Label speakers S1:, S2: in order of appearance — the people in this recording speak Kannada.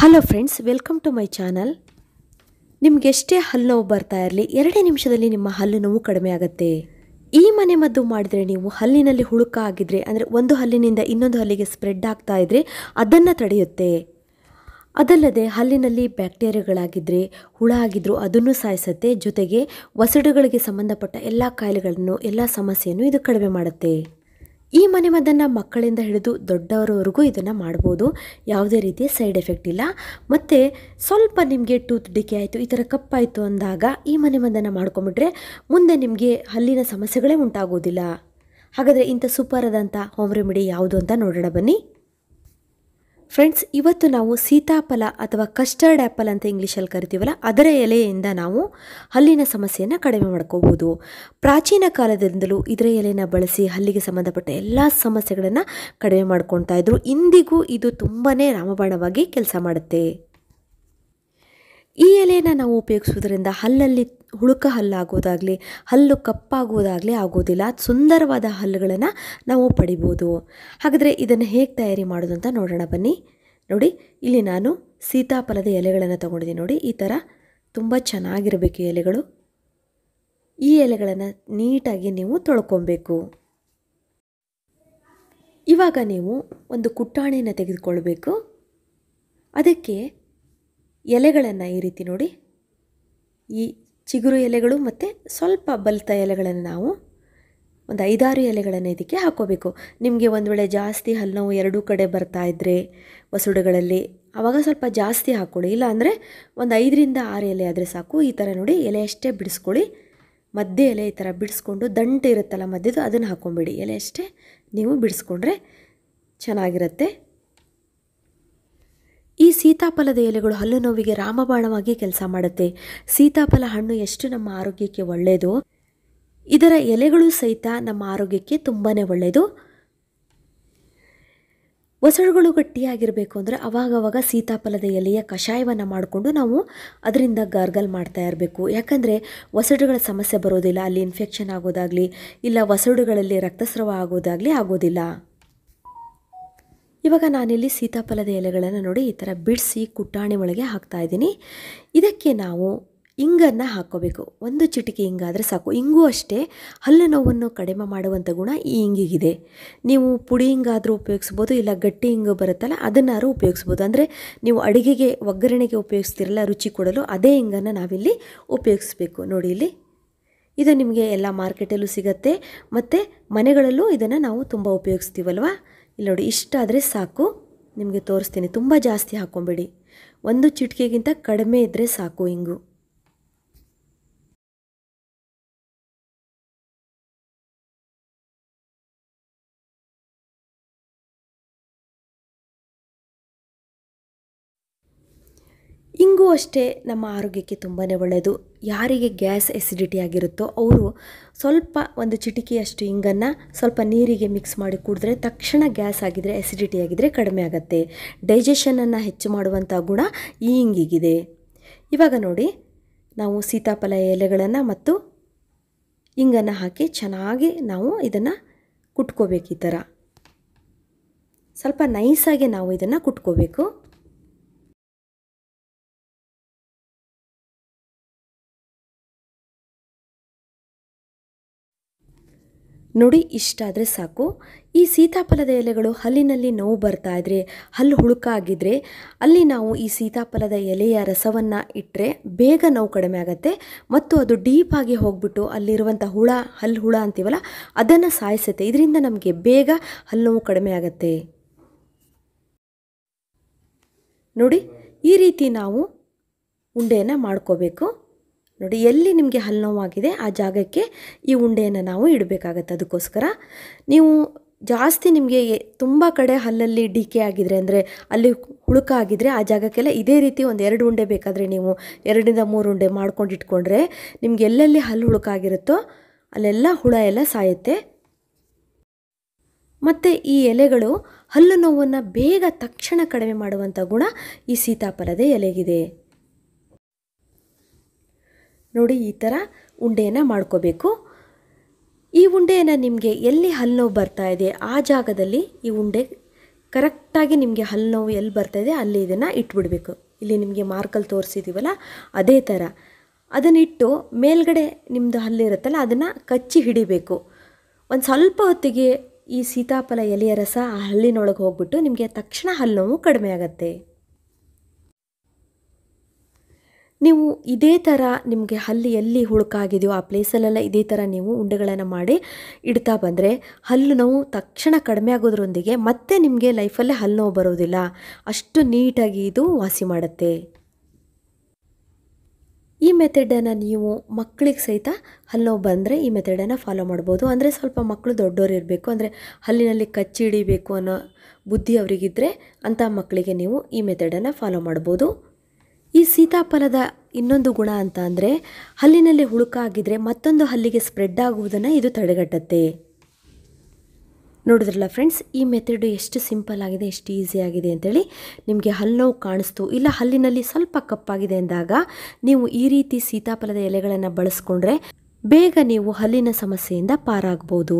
S1: Hello friends, welcome to my channel. ನಿಮ್ಗೆ ಎಷ್ಟೇ ಹಲ್ಲು ನೋವು ಬರ್ತಾ ಇರಲಿ, 2 ನಿಮಿಷದಲ್ಲಿ ನಿಮ್ಮ ಹಲ್ಲು ನೋವು ಕಡಿಮೆ ಆಗುತ್ತೆ. ಈ ಮನೆ ಮದ್ದು ಮಾಡಿದರೆ ನೀವು ಹಲ್ಲಿನಲ್ಲಿ ಹುಳುಕ ಆಗಿದ್ರೆ, ಅಂದರೆ ಒಂದು ಹಲ್ಲಿನಿಂದ ಇನ್ನೊಂದು ಹಲ್ಲಿಗೆ ಸ್ಪ್ರೆಡ್ ಆಗ್ತಾ ಇದ್ರೆ ಅದನ್ನು ತಡೆಯುತ್ತೆ. ಅದಲ್ಲದೆ ಹಲ್ಲಿನಲ್ಲಿ ಬ್ಯಾಕ್ಟೀರಿಯಾಗಳಾಗಿದ್ದರೆ, ಹುಳ ಆಗಿದ್ರೂ ಅದನ್ನು ಸಾಯಿಸುತ್ತೆ. ಜೊತೆಗೆ ವಸಡುಗಳಿಗೆ ಸಂಬಂಧಪಟ್ಟ ಎಲ್ಲ ಕಾಯಿಲೆಗಳನ್ನು, ಎಲ್ಲ ಸಮಸ್ಯೆಯನ್ನು ಇದು ಕಡಿಮೆ ಮಾಡುತ್ತೆ. ಈ ಮನೆಮದ್ದನ್ನು ಮಕ್ಕಳಿಂದ ಹಿಡಿದು ದೊಡ್ಡವರವರೆಗೂ ಇದನ್ನು ಮಾಡ್ಬೋದು. ಯಾವುದೇ ರೀತಿಯ ಸೈಡ್ ಎಫೆಕ್ಟ್ ಇಲ್ಲ. ಮತ್ತು ಸ್ವಲ್ಪ ನಿಮಗೆ ಟೂತ್ ಡಿಕೆ ಆಯಿತು, ಈ ಥರ ಕಪ್ಪಾಯಿತು ಅಂದಾಗ ಈ ಮನೆಮದ್ದನ್ನು ಮಾಡ್ಕೊಂಬಿಟ್ರೆ ಮುಂದೆ ನಿಮಗೆ ಹಲ್ಲಿನ ಸಮಸ್ಯೆಗಳೇ ಉಂಟಾಗೋದಿಲ್ಲ. ಹಾಗಾದರೆ ಇಂಥ ಸೂಪರ್ ಆದಂಥ ಹೋಮ್ ರೆಮಿಡಿ ಯಾವುದು ಅಂತ ನೋಡೋಣ ಬನ್ನಿ. ಫ್ರೆಂಡ್ಸ್, ಇವತ್ತು ನಾವು ಸೀತಾಫಲ ಅಥವಾ ಕಸ್ಟರ್ಡ್ ಆ್ಯಪಲ್ ಅಂತ ಇಂಗ್ಲೀಷಲ್ಲಿ ಕರಿತೀವಲ್ಲ, ಅದರ ಎಲೆಯಿಂದ ನಾವು ಹಲ್ಲಿನ ಸಮಸ್ಯೆಯನ್ನು ಕಡಿಮೆ ಮಾಡ್ಕೋಬೋದು. ಪ್ರಾಚೀನ ಕಾಲದಿಂದಲೂ ಇದರ ಎಲೆನ ಬಳಸಿ ಹಲ್ಲಿಗೆ ಸಂಬಂಧಪಟ್ಟ ಎಲ್ಲ ಸಮಸ್ಯೆಗಳನ್ನು ಕಡಿಮೆ ಮಾಡ್ಕೊಳ್ತಾ ಇದ್ರು. ಇಂದಿಗೂ ಇದು ತುಂಬಾ ರಾಮಬಾಣವಾಗಿ ಕೆಲಸ ಮಾಡುತ್ತೆ. ಈ ಎಲೆಯನ್ನು ನಾವು ಉಪಯೋಗಿಸೋದ್ರಿಂದ ಹಲ್ಲಲ್ಲಿ ಹುಳುಕ ಹಲ್ಲಾಗೋದಾಗಲಿ, ಹಲ್ಲು ಕಪ್ಪಾಗೋದಾಗಲಿ ಆಗೋದಿಲ್ಲ. ಸುಂದರವಾದ ಹಲ್ಲುಗಳನ್ನು ನಾವು ಪಡಿಬೋದು. ಹಾಗಾದರೆ ಇದನ್ನು ಹೇಗೆ ತಯಾರಿ ಮಾಡೋದು ಅಂತ ನೋಡೋಣ ಬನ್ನಿ. ನೋಡಿ, ಇಲ್ಲಿ ನಾನು ಸೀತಾಫಲದ ಎಲೆಗಳನ್ನು ತೊಗೊಂಡಿದ್ದೀನಿ. ನೋಡಿ, ಈ ಥರ ತುಂಬ ಚೆನ್ನಾಗಿರಬೇಕು ಎಲೆಗಳು. ಈ ಎಲೆಗಳನ್ನು ನೀಟಾಗಿ ನೀವು ತೊಳ್ಕೊಬೇಕು. ಇವಾಗ ನೀವು ಒಂದು ಕುಟ್ಟಾಣಿಯನ್ನು ತೆಗೆದುಕೊಳ್ಬೇಕು. ಅದಕ್ಕೆ ಎಲೆಗಳನ್ನು ಈ ರೀತಿ ನೋಡಿ, ಈ ಚಿಗುರು ಎಲೆಗಳು ಮತ್ತು ಸ್ವಲ್ಪ ಬಲಿತ ಎಲೆಗಳನ್ನು ನಾವು ಒಂದು 5-6 ಎಲೆಗಳನ್ನು ಇದಕ್ಕೆ ಹಾಕ್ಕೋಬೇಕು. ನಿಮಗೆ ಒಂದು ವೇಳೆ ಜಾಸ್ತಿ ಹಲ್ಲು ನೋವು ಎರಡೂ ಕಡೆ ಬರ್ತಾ ಇದ್ದರೆ ವಸುಡುಗಳಲ್ಲಿ, ಆವಾಗ ಸ್ವಲ್ಪ ಜಾಸ್ತಿ ಹಾಕ್ಕೊಳ್ಳಿ. ಇಲ್ಲ ಅಂದರೆ ಒಂದು 5-6 ಎಲೆ ಆದರೆ ಸಾಕು. ಈ ಥರ ನೋಡಿ, ಎಲೆ ಅಷ್ಟೇ ಬಿಡಿಸ್ಕೊಳ್ಳಿ. ಮಧ್ಯೆ ಎಲೆ ಈ ಥರ ಬಿಡಿಸ್ಕೊಂಡು, ದಂಟು ಇರುತ್ತಲ್ಲ ಮಧ್ಯದು, ಅದನ್ನು ಹಾಕ್ಕೊಂಬಿಡಿ. ಎಲೆ ಅಷ್ಟೇ ನೀವು ಬಿಡಿಸ್ಕೊಂಡ್ರೆ ಚೆನ್ನಾಗಿರುತ್ತೆ. ಈ ಸೀತಾಫಲದ ಎಲೆಗಳು ಹಲ್ಲು ನೋವಿಗೆ ರಾಮಬಾಣವಾಗಿ ಕೆಲಸ ಮಾಡುತ್ತೆ. ಸೀತಾಫಲ ಹಣ್ಣು ಎಷ್ಟು ನಮ್ಮ ಆರೋಗ್ಯಕ್ಕೆ ಒಳ್ಳೆಯದು, ಇದರ ಎಲೆಗಳು ಸಹಿತ ನಮ್ಮ ಆರೋಗ್ಯಕ್ಕೆ ತುಂಬಾ ಒಳ್ಳೆಯದು. ವಸಡುಗಳು ಗಟ್ಟಿಯಾಗಿರಬೇಕು ಅಂದರೆ ಅವಾಗವಾಗ ಸೀತಾಫಲದ ಎಲೆಯ ಕಷಾಯವನ್ನು ಮಾಡಿಕೊಂಡು ನಾವು ಅದರಿಂದ ಗಾರ್ಗಲ್ ಮಾಡ್ತಾ ಇರಬೇಕು. ಯಾಕಂದರೆ ವಸಡುಗಳ ಸಮಸ್ಯೆ ಬರೋದಿಲ್ಲ. ಅಲ್ಲಿ ಇನ್ಫೆಕ್ಷನ್ ಆಗೋದಾಗಲಿ, ಇಲ್ಲ ವಸಡುಗಳಲ್ಲಿ ರಕ್ತಸ್ರಾವ ಆಗೋದಾಗಲಿ ಆಗೋದಿಲ್ಲ. ಇವಾಗ ನಾನಿಲ್ಲಿ ಸೀತಾಫಲದ ಎಲೆಗಳನ್ನು ನೋಡಿ ಈ ಥರ ಬಿಡಿಸಿ ಕುಟ್ಟಾಣಿ ಒಳಗೆ ಹಾಕ್ತಾಯಿದ್ದೀನಿ. ಇದಕ್ಕೆ ನಾವು ಇಂಗನ್ನು ಹಾಕ್ಕೋಬೇಕು. 1 ಚಿಟಿಕೆ ಇಂಗಾದರೆ ಸಾಕು. ಇಂಗು ಅಷ್ಟೇ ಹಲ್ಲು ನೋವನ್ನು ಕಡಿಮೆ ಮಾಡುವಂಥ ಗುಣ ಈ ಇಂಗಿಗಿದೆ. ನೀವು ಪುಡಿ ಇಂಗಾದರೂ ಉಪಯೋಗಿಸ್ಬೋದು, ಇಲ್ಲ ಗಟ್ಟಿ ಇಂಗು ಬರುತ್ತಲ್ಲ ಅದನ್ನಾದ್ರೂ ಉಪಯೋಗಿಸ್ಬೋದು. ಅಂದರೆ ನೀವು ಅಡುಗೆಗೆ ಒಗ್ಗರಣೆಗೆ ಉಪಯೋಗಿಸ್ತಿರಲ್ಲ ರುಚಿ ಕೊಡಲು, ಅದೇ ಇಂಗನ್ನು ನಾವಿಲ್ಲಿ ಉಪಯೋಗಿಸ್ಬೇಕು. ನೋಡಿ, ಇಲ್ಲಿ ಇದು ನಿಮಗೆ ಎಲ್ಲ ಮಾರ್ಕೆಟಲ್ಲೂ ಸಿಗುತ್ತೆ ಮತ್ತು ಮನೆಗಳಲ್ಲೂ ಇದನ್ನು ನಾವು ತುಂಬ ಉಪಯೋಗಿಸ್ತೀವಲ್ವ. ಇಲ್ಲಿ ನೋಡಿ, ಇಷ್ಟಾದರೆ ಸಾಕು. ನಿಮಗೆ ತೋರಿಸ್ತೀನಿ. ತುಂಬ ಜಾಸ್ತಿ ಹಾಕ್ಕೊಂಬೇಡಿ. 1 ಚಿಟಿಕೆಗಿಂತ ಕಡಿಮೆ ಇದ್ದರೆ ಸಾಕು ಇಂಗು. ಇಂಗು ಅಷ್ಟೇ ನಮ್ಮ ಆರೋಗ್ಯಕ್ಕೆ ತುಂಬಾ ಒಳ್ಳೆಯದು. ಯಾರಿಗೆ ಗ್ಯಾಸ್ ಎಸಿಡಿಟಿ ಆಗಿರುತ್ತೋ ಅವರು ಸ್ವಲ್ಪ 1 ಚಿಟಿಕೆಯಷ್ಟು ಇಂಗನ್ನು ಸ್ವಲ್ಪ ನೀರಿಗೆ ಮಿಕ್ಸ್ ಮಾಡಿ ಕುಡಿದ್ರೆ ತಕ್ಷಣ ಗ್ಯಾಸ್ ಆಗಿದ್ದರೆ, ಎಸಿಡಿಟಿ ಆಗಿದ್ದರೆ ಕಡಿಮೆ ಆಗುತ್ತೆ. ಡೈಜೆಷನನ್ನು ಹೆಚ್ಚು ಮಾಡುವಂಥ ಗುಣ ಈ ಇಂಗಿಗಿದೆ. ಇವಾಗ ನೋಡಿ, ನಾವು ಸೀತಾಫಲ ಎಲೆಗಳನ್ನು ಮತ್ತು ಇಂಗನ್ನು ಹಾಕಿ ಚೆನ್ನಾಗಿ ನಾವು ಇದನ್ನು ಕುಟ್ಕೋಬೇಕು. ಈ ಥರ ಸ್ವಲ್ಪ ನೈಸಾಗಿ ನಾವು ಇದನ್ನು ಕುಟ್ಕೋಬೇಕು. ನೋಡಿ, ಇಷ್ಟಾದರೆ ಸಾಕು. ಈ ಸೀತಾಫಲದ ಎಲೆಗಳು ಹಲ್ಲಿನಲ್ಲಿ ನೋವು ಬರ್ತಾ ಇದ್ದರೆ, ಹಲ್ಲು ಹುಳುಕ ಆಗಿದ್ದರೆ ಅಲ್ಲಿ ನಾವು ಈ ಸೀತಾಫಲದ ಎಲೆಯ ರಸವನ್ನು ಇಟ್ಟರೆ ಬೇಗ ನೋವು ಕಡಿಮೆ ಆಗುತ್ತೆ. ಮತ್ತು ಅದು ಡೀಪಾಗಿ ಹೋಗ್ಬಿಟ್ಟು ಅಲ್ಲಿರುವಂಥ ಹಲ್ಲು ಹುಳ ಅಂತೀವಲ್ಲ ಅದನ್ನು ಸಾಯಿಸುತ್ತೆ. ಇದರಿಂದ ನಮಗೆ ಬೇಗ ಹಲ್ಲು ನೋವು ಕಡಿಮೆ ಆಗುತ್ತೆ. ನೋಡಿ, ಈ ರೀತಿ ನಾವು ಉಂಡೆಯನ್ನು ಮಾಡ್ಕೋಬೇಕು. ನೋಡಿ, ಎಲ್ಲಿ ನಿಮಗೆ ಹಲ್ಲು ನೋವಾಗಿದೆ ಆ ಜಾಗಕ್ಕೆ ಈ ಉಂಡೆಯನ್ನು ನಾವು ಇಡಬೇಕಾಗತ್ತೆ. ಅದಕ್ಕೋಸ್ಕರ ನೀವು ಜಾಸ್ತಿ ನಿಮಗೆ ತುಂಬ ಕಡೆ ಹಲ್ಲಲ್ಲಿ ಡಿಕೆ ಆಗಿದ್ರೆ, ಅಂದರೆ ಅಲ್ಲಿ ಹುಳುಕ ಆಗಿದ್ರೆ ಆ ಜಾಗಕ್ಕೆಲ್ಲ ಇದೇ ರೀತಿ ಒಂದು 2 ಉಂಡೆ ಬೇಕಾದರೆ ನೀವು 2-3 ಉಂಡೆ ಮಾಡ್ಕೊಂಡು ಇಟ್ಕೊಂಡ್ರೆ ನಿಮ್ಗೆ ಎಲ್ಲೆಲ್ಲಿ ಹಲ್ಲು ಹುಳುಕ ಆಗಿರುತ್ತೋ ಅಲ್ಲೆಲ್ಲ ಹುಳ ಎಲ್ಲ ಸಾಯುತ್ತೆ. ಮತ್ತು ಈ ಎಲೆಗಳು ಹಲ್ಲು ನೋವನ್ನು ಬೇಗ ತಕ್ಷಣ ಕಡಿಮೆ ಮಾಡುವಂಥ ಗುಣ ಈ ಸೀತಾಫಲದ ಎಲೆಗಿದೆ. ನೋಡಿ, ಈ ಥರ ಉಂಡೆಯನ್ನು ಮಾಡ್ಕೋಬೇಕು. ಈ ಉಂಡೆಯನ್ನು ನಿಮಗೆ ಎಲ್ಲಿ ಹಲ್ಲು ನೋವು ಬರ್ತಾ ಇದೆ ಆ ಜಾಗದಲ್ಲಿ ಈ ಉಂಡೆ ಕರೆಕ್ಟಾಗಿ ನಿಮಗೆ ಹಲ್ಲು ನೋವು ಎಲ್ಲಿ ಬರ್ತಾಯಿದೆ ಅಲ್ಲಿ ಇದನ್ನು ಇಟ್ಬಿಡಬೇಕು. ಇಲ್ಲಿ ನಿಮಗೆ ಮಾರ್ಕಲ್ಲಿ ತೋರಿಸಿದ್ದೀವಲ್ಲ ಅದೇ ಥರ ಅದನ್ನಿಟ್ಟು ಮೇಲ್ಗಡೆ ನಿಮ್ಮದು ಹಲ್ಲಿರುತ್ತಲ್ಲ ಅದನ್ನು ಕಚ್ಚಿ ಹಿಡಿಬೇಕು. ಒಂದು ಸ್ವಲ್ಪ ಹೊತ್ತಿಗೆ ಈ ಸೀತಾಫಲ ಎಲೆಯ ರಸ ಆ ಹಲ್ಲಿನೊಳಗೆ ಹೋಗ್ಬಿಟ್ಟು ನಿಮಗೆ ತಕ್ಷಣ ಹಲ್ಲು ನೋವು ಕಡಿಮೆ ಆಗುತ್ತೆ. ನೀವು ಇದೇ ಥರ ನಿಮಗೆ ಹಲ್ಲು ಎಲ್ಲಿ ಹುಳುಕಾಗಿದೆಯೋ ಆ ಪ್ಲೇಸಲ್ಲೆಲ್ಲ ಇದೇ ಥರ ನೀವು ಉಂಡೆಗಳನ್ನು ಮಾಡಿ ಇಡ್ತಾ ಬಂದರೆ ಹಲ್ಲು ನೋವು ತಕ್ಷಣ ಕಡಿಮೆ ಆಗೋದ್ರೊಂದಿಗೆ ಮತ್ತೆ ನಿಮಗೆ ಲೈಫಲ್ಲೇ ಹಲ್ಲು ನೋವು ಬರೋದಿಲ್ಲ. ಅಷ್ಟು ನೀಟಾಗಿ ಇದು ವಾಸಿ ಮಾಡುತ್ತೆ. ಈ ಮೆಥಡನ್ನು ನೀವು ಮಕ್ಕಳಿಗೆ ಸಹಿತ ಹಲ್ಲು ನೋವು ಬಂದರೆ ಈ ಮೆಥಡನ್ನು ಫಾಲೋ ಮಾಡ್ಬೋದು. ಅಂದರೆ ಸ್ವಲ್ಪ ಮಕ್ಕಳು ದೊಡ್ಡವರು ಇರಬೇಕು, ಅಂದರೆ ಹಲ್ಲಿನಲ್ಲಿ ಕಚ್ಚಿ ಹಿಡಿಬೇಕು ಅನ್ನೋ ಬುದ್ಧಿ ಅವರಿಗಿದ್ದರೆ ಅಂಥ ಮಕ್ಕಳಿಗೆ ನೀವು ಈ ಮೆಥಡನ್ನು ಫಾಲೋ ಮಾಡ್ಬೋದು. ಈ ಸೀತಾಫಲದ ಇನ್ನೊಂದು ಗುಣ ಅಂತ ಅಂದರೆ ಹಲ್ಲಿನಲ್ಲಿ ಹುಳುಕಾಗಿದ್ದರೆ ಮತ್ತೊಂದು ಹಲ್ಲಿಗೆ ಸ್ಪ್ರೆಡ್ ಆಗುವುದನ್ನು ಇದು ತಡೆಗಟ್ಟುತ್ತೆ. ನೋಡಿದ್ರಲ್ಲ ಫ್ರೆಂಡ್ಸ್, ಈ ಮೆಥಡ್ ಎಷ್ಟು ಸಿಂಪಲ್ ಆಗಿದೆ, ಎಷ್ಟು ಈಸಿ ಆಗಿದೆ ಅಂತೇಳಿ. ನಿಮಗೆ ಹಲ್ಲು ನೋವು ಕಾಣಿಸ್ತು ಇಲ್ಲ ಹಲ್ಲಿನಲ್ಲಿ ಸ್ವಲ್ಪ ಕಪ್ಪಾಗಿದೆ ಅಂದಾಗ ನೀವು ಈ ರೀತಿ ಸೀತಾಫಲದ ಎಲೆಗಳನ್ನು ಬಳಸ್ಕೊಂಡ್ರೆ ಬೇಗ ನೀವು ಹಲ್ಲಿನ ಸಮಸ್ಯೆಯಿಂದ ಪಾರಾಗ್ಬೋದು.